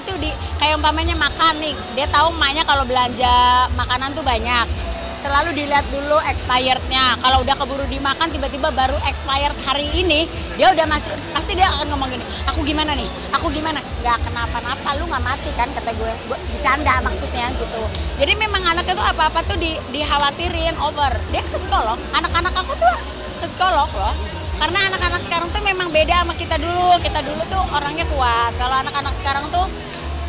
tuh kayak umpamanya makan nih, dia tahu emaknya kalau belanja makanan tuh banyak. Selalu dilihat dulu expirednya. Kalau udah keburu dimakan tiba-tiba baru expired hari ini, dia udah pasti dia akan ngomong gini, aku gimana nih? Aku gimana? Gak kenapa-napa, lu gak mati kan, kata gue bercanda maksudnya gitu. Jadi memang anaknya tuh apa-apa tuh dikhawatirin over. Dia ke psikolog, anak-anak aku tuh ke psikolog loh. Karena anak-anak sekarang tuh memang beda sama kita dulu tuh orangnya kuat. Kalau anak-anak sekarang tuh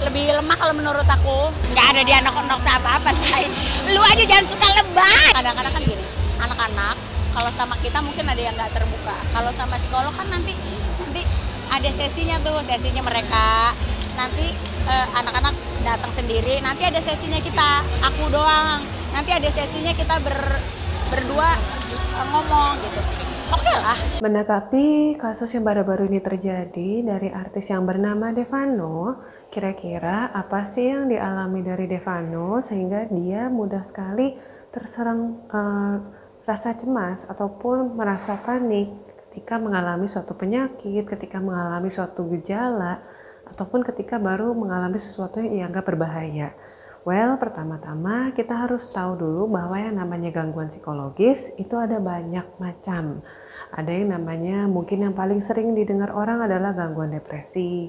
lebih lemah kalau menurut aku. Nggak ada di anak-anak apa-apa say. Lu aja jangan suka lebay. Kadang-kadang kan gini, anak-anak kalau sama kita mungkin ada yang nggak terbuka. Kalau sama psikolog kan nanti ada sesinya tuh, sesinya mereka. Nanti anak-anak datang sendiri, nanti ada sesinya kita, aku doang. Nanti ada sesinya kita berdua ngomong gitu. Oke lah. Menanggapi kasus yang baru-baru ini terjadi dari artis yang bernama Devano, kira-kira apa sih yang dialami dari Devano sehingga dia mudah sekali terserang rasa cemas ataupun merasa panik ketika mengalami suatu penyakit, ketika mengalami suatu gejala, ataupun ketika baru mengalami sesuatu yang dianggap berbahaya. Well, pertama-tama kita harus tahu dulu bahwa yang namanya gangguan psikologis itu ada banyak macam. Ada yang namanya mungkin yang paling sering didengar orang adalah gangguan depresi.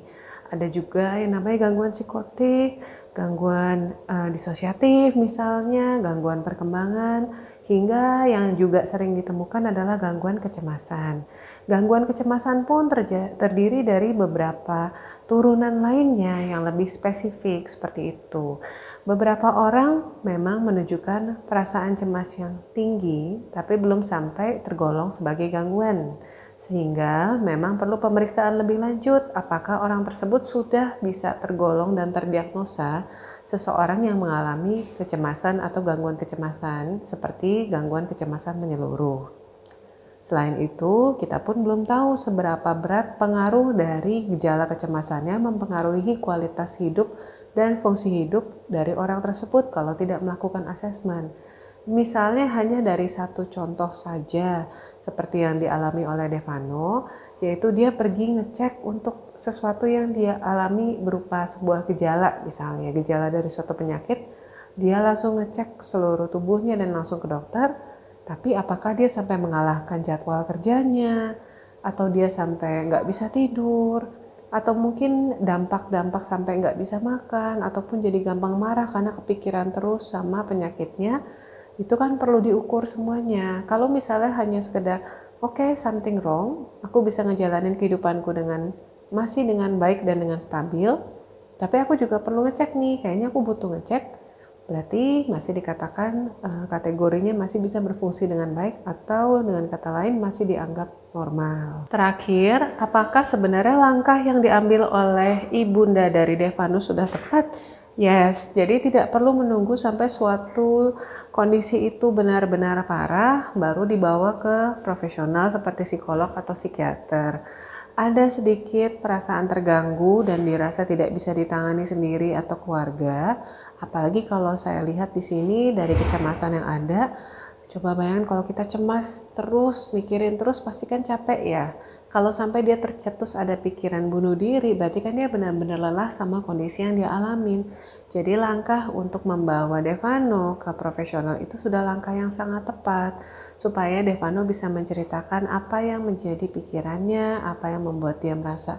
Ada juga yang namanya gangguan psikotik, gangguan disosiatif misalnya, gangguan perkembangan, hingga yang juga sering ditemukan adalah gangguan kecemasan. Gangguan kecemasan pun terdiri dari beberapa turunan lainnya yang lebih spesifik seperti itu. Beberapa orang memang menunjukkan perasaan cemas yang tinggi, tapi belum sampai tergolong sebagai gangguan. Sehingga memang perlu pemeriksaan lebih lanjut apakah orang tersebut sudah bisa tergolong dan terdiagnosa seseorang yang mengalami kecemasan atau gangguan kecemasan seperti gangguan kecemasan menyeluruh. Selain itu, kita pun belum tahu seberapa berat pengaruh dari gejala kecemasannya mempengaruhi kualitas hidup dan fungsi hidup dari orang tersebut kalau tidak melakukan asesmen. Misalnya hanya dari satu contoh saja seperti yang dialami oleh Devano, yaitu dia pergi ngecek untuk sesuatu yang dia alami berupa sebuah gejala, misalnya gejala dari suatu penyakit, dia langsung ngecek seluruh tubuhnya dan langsung ke dokter, tapi apakah dia sampai mengalahkan jadwal kerjanya, atau dia sampai nggak bisa tidur, atau mungkin dampak-dampak sampai nggak bisa makan, ataupun jadi gampang marah karena kepikiran terus sama penyakitnya, itu kan perlu diukur semuanya. Kalau misalnya hanya sekedar, oke, something wrong, aku bisa ngejalanin kehidupanku masih dengan baik dan dengan stabil, tapi aku juga perlu ngecek nih, kayaknya aku butuh ngecek, berarti masih dikatakan kategorinya masih bisa berfungsi dengan baik atau dengan kata lain masih dianggap normal. Terakhir, apakah sebenarnya langkah yang diambil oleh ibunda dari Devano sudah tepat? Yes, jadi tidak perlu menunggu sampai suatu kondisi itu benar-benar parah baru dibawa ke profesional seperti psikolog atau psikiater. Ada sedikit perasaan terganggu dan dirasa tidak bisa ditangani sendiri atau keluarga. Apalagi kalau saya lihat di sini dari kecemasan yang ada, coba bayangin kalau kita cemas terus, mikirin terus pasti kan capek ya. Kalau sampai dia tercetus ada pikiran bunuh diri, berarti kan dia benar-benar lelah sama kondisi yang dia alamin. Jadi langkah untuk membawa Devano ke profesional itu sudah langkah yang sangat tepat. Supaya Devano bisa menceritakan apa yang menjadi pikirannya, apa yang membuat dia merasa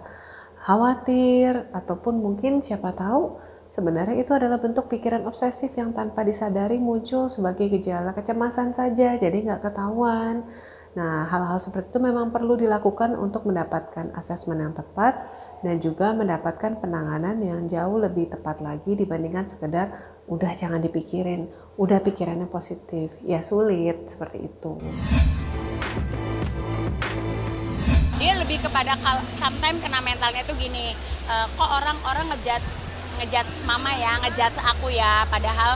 khawatir, ataupun mungkin siapa tahu sebenarnya itu adalah bentuk pikiran obsesif yang tanpa disadari muncul sebagai gejala kecemasan saja, jadi nggak ketahuan. Nah, hal-hal seperti itu memang perlu dilakukan untuk mendapatkan asesmen yang tepat dan juga mendapatkan penanganan yang jauh lebih tepat lagi dibandingkan sekedar udah jangan dipikirin, udah pikirannya positif. Ya sulit seperti itu. Dia lebih kepada sometimes kena mentalnya tuh gini, kok orang-orang ngejudge mama ya, ngejudge aku ya, padahal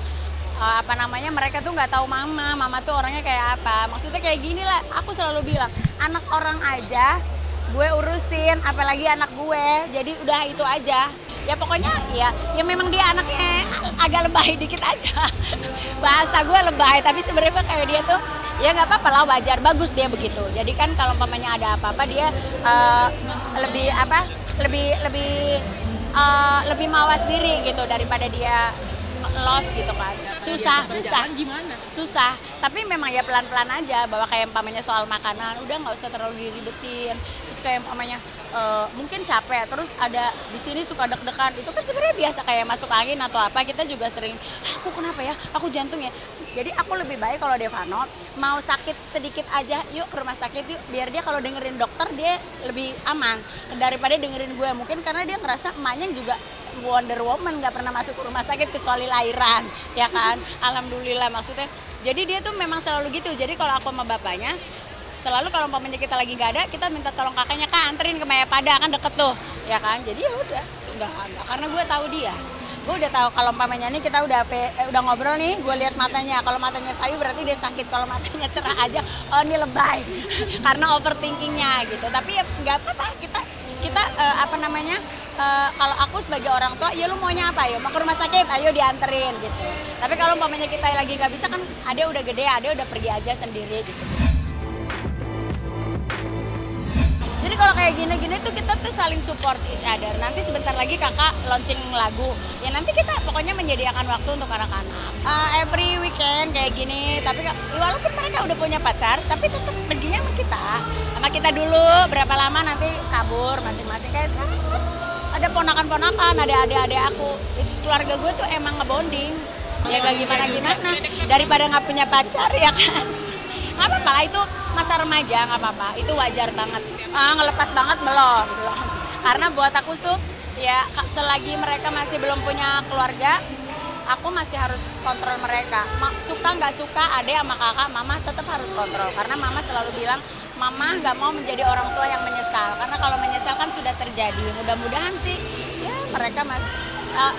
mereka tuh nggak tahu mama tuh orangnya kayak apa. Maksudnya kayak gini lah, aku selalu bilang anak orang aja gue urusin, apalagi anak gue, jadi udah itu aja ya. Pokoknya ya memang dia anaknya agak lebay dikit aja. Bahasa gue lebay, tapi sebenarnya kayak dia tuh ya nggak apa-apa lah, wajar, bagus dia begitu. Jadi kan kalau umpamanya ada apa-apa dia lebih lebih mawas diri gitu daripada dia lost gitu kan. Susah. Gimana? Susah, tapi memang ya pelan-pelan aja, bahwa kayak umpamanya soal makanan udah nggak usah terlalu diribetin. Terus kayak umpamanya mungkin capek, terus ada di sini suka deg-degan, itu kan sebenarnya biasa kayak masuk angin atau apa. Kita juga sering, aku kenapa ya, aku jantung ya. Jadi aku lebih baik kalau Devano mau sakit sedikit aja, yuk ke rumah sakit yuk, biar dia kalau dengerin dokter dia lebih aman daripada dengerin gue. Mungkin karena dia ngerasa emaknya juga Wonder Woman, nggak pernah masuk ke rumah sakit kecuali lahiran, ya kan. Alhamdulillah, maksudnya jadi dia tuh memang selalu gitu. Jadi kalau aku sama bapaknya selalu kalau umpamanya kita lagi nggak ada, kita minta tolong kakaknya, Kak anterin ke Mayapada, kan deket tuh, ya kan. Jadi ya udah nggak ada, karena gue tahu dia. Gue udah tahu kalau umpamanya nih kita udah ngobrol nih, gue lihat matanya. Kalau matanya sayu berarti dia sakit. Kalau matanya cerah aja, oh ini lebay. Karena overthinkingnya gitu. Tapi ya nggak apa-apa, kita kalau aku sebagai orang tua, ya lu maunya apa, ya mau ke rumah sakit, ayo dianterin gitu. Tapi kalau umpamanya kita lagi nggak bisa, kan Ade udah gede, Ade udah pergi aja sendiri gitu. Jadi kalau kayak gini-gini tuh kita tuh saling support each other. Nanti sebentar lagi kakak launching lagu, ya nanti kita pokoknya menyediakan waktu untuk anak-anak. Every weekend kayak gini, tapi walaupun mereka udah punya pacar, tapi tetap perginya sama kita dulu. Berapa lama nanti kabur masing-masing, kayak sekarang ada ponakan-ponakan, ada adik-adik aku. Keluarga gue tuh emang ngebonding, ya gak gimana-gimana. Daripada nggak punya pacar, ya kan. Nggak apa-apa lah, itu masa remaja, nggak apa-apa, itu wajar banget. Ngelepas banget belum. Karena buat aku tuh, ya selagi mereka masih belum punya keluarga, aku masih harus kontrol mereka. Suka nggak suka, adek sama kakak, mama tetap harus kontrol. Karena mama selalu bilang, mama nggak mau menjadi orang tua yang menyesal. Karena kalau menyesal kan sudah terjadi. Mudah-mudahan sih, ya mereka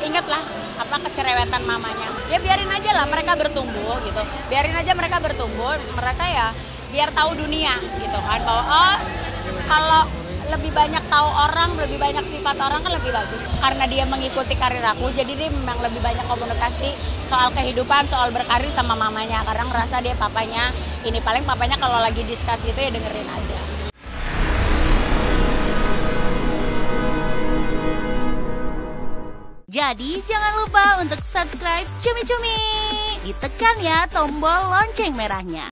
ingatlah apa kecerewetan mamanya. Ya biarin aja lah mereka bertumbuh gitu. Biarin aja mereka bertumbuh, mereka ya biar tahu dunia gitu kan. Bahwa kalau lebih banyak tahu orang, lebih banyak sifat orang kan lebih bagus. Karena dia mengikuti karir aku, jadi dia memang lebih banyak komunikasi soal kehidupan, soal berkarir sama mamanya. Karena ngerasa dia papanya, ini paling papanya kalau lagi discuss gitu ya dengerin aja. Jadi jangan lupa untuk subscribe Cumi Cumi. Ditekan ya tombol lonceng merahnya.